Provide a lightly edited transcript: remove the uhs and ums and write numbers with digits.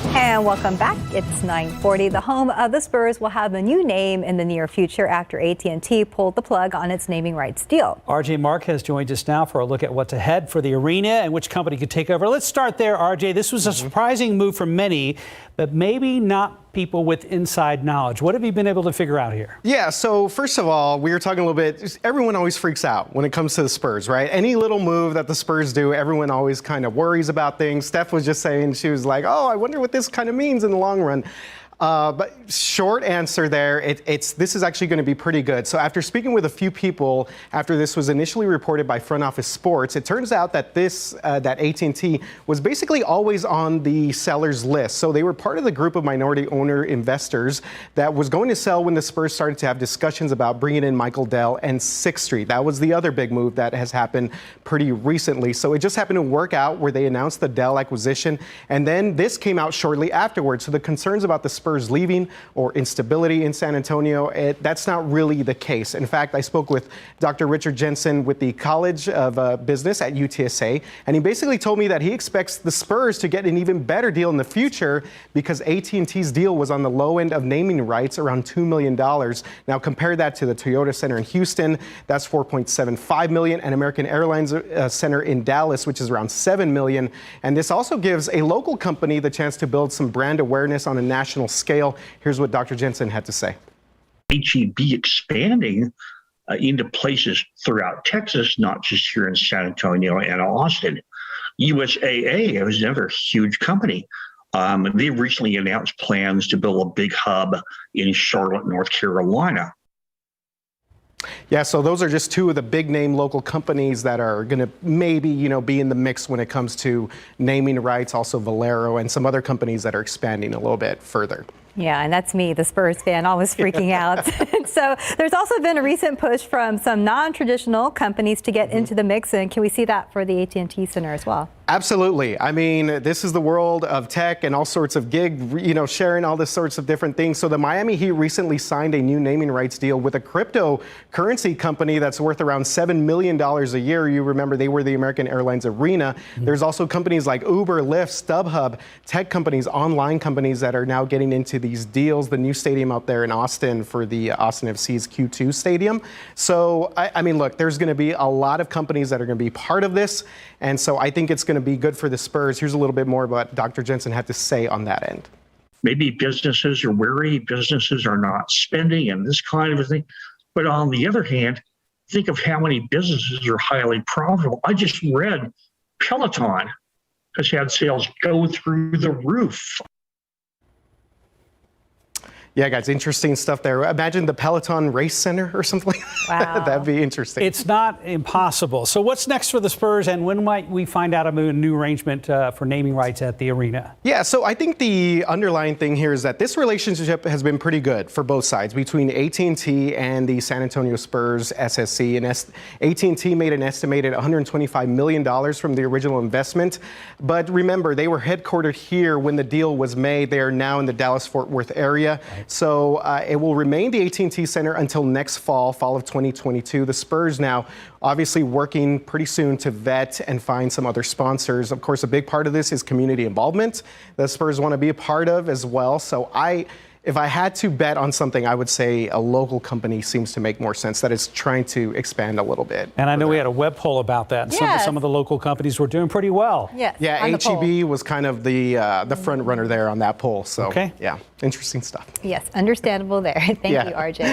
And welcome back. It's 9:40. The home of the Spurs will have a new name in the near future after AT&T pulled the plug on its naming rights deal. RJ Marquez joins us now for a look at what's ahead for the arena and which company could take over. Let's start there, RJ. This was a surprising move for many, but maybe not people with inside knowledge. What have you been able to figure out here? Yeah, so first of all, we were talking a little bit, everyone always freaks out when it comes to the Spurs, right? Any little move that the Spurs do, everyone always kind of worries about things. Steph was just saying, she was like, oh, I wonder what this kind of means in the long run. But short answer there, this is actually going to be pretty good. So after speaking with a few people after this was initially reported by Front Office Sports, it turns out that that AT&T was basically always on the seller's list. So they were part of the group of minority owner investors that was going to sell when the Spurs started to have discussions about bringing in Michael Dell and 6th Street. That was the other big move that has happened pretty recently. So it just happened to work out where they announced the Dell acquisition, and then this came out shortly afterwards. So the concerns about the Spurs leaving or instability in San Antonio, that's not really the case. In fact, I spoke with Dr. Richard Jensen with the College of Business at UTSA, and he basically told me that he expects the Spurs to get an even better deal in the future because AT&T's deal was on the low end of naming rights, around $2 million. Now compare that to the Toyota Center in Houston, that's $4.75 million, and American Airlines Center in Dallas, which is around $7 million. And this also gives a local company the chance to build some brand awareness on a national scale. Here's what Dr. Jensen had to say. H-E-B expanding into places throughout Texas, not just here in San Antonio and Austin. USAA is another huge company. They recently announced plans to build a big hub in Charlotte, North Carolina. Yeah, so those are just two of the big name local companies that are going to maybe, be in the mix when it comes to naming rights. Also Valero and some other companies that are expanding a little bit further. Yeah, and that's me, the Spurs fan, always freaking out. So there's also been a recent push from some non-traditional companies to get into the mix. And can we see that for the AT&T Center as well? Absolutely. I mean, this is the world of tech and all sorts of gig, sharing all this sorts of different things. So the Miami Heat recently signed a new naming rights deal with a cryptocurrency company that's worth around $7 million a year. You remember they were the American Airlines Arena. There's also companies like Uber, Lyft, StubHub, tech companies, online companies that are now getting into these deals. The new stadium out there in Austin for the Austin FC's Q2 stadium. So, I mean, look, there's going to be a lot of companies that are going to be part of this. And so I think it's going to be good for the Spurs. Here's a little bit more about what Dr. Jensen had to say on that end. Maybe businesses are wary, businesses are not spending and this kind of a thing. But on the other hand, think of how many businesses are highly profitable. I just read Peloton has had sales go through the roof. Yeah, guys, interesting stuff there. Imagine the Peloton Race Center or something. Wow. That'd be interesting. It's not impossible. So what's next for the Spurs, and when might we find out about a new arrangement for naming rights at the arena? Yeah, so I think the underlying thing here is that this relationship has been pretty good for both sides, between AT&T and the San Antonio Spurs SSC. And AT&T made an estimated $125 million from the original investment. But remember, they were headquartered here when the deal was made. They are now in the Dallas-Fort Worth area. So it will remain the AT&T Center until next fall of 2022. The Spurs now obviously working pretty soon to vet and find some other sponsors. Of course, a big part of this is community involvement that Spurs want to be a part of as well. So if I had to bet on something, I would say a local company seems to make more sense, that is trying to expand a little bit. And I know we had a web poll about that. Yes. Some of the local companies were doing pretty well. Yes, yeah, HEB was kind of the front runner there on that poll. So, okay. Yeah, interesting stuff. Yes, understandable there. Thank you, RJ.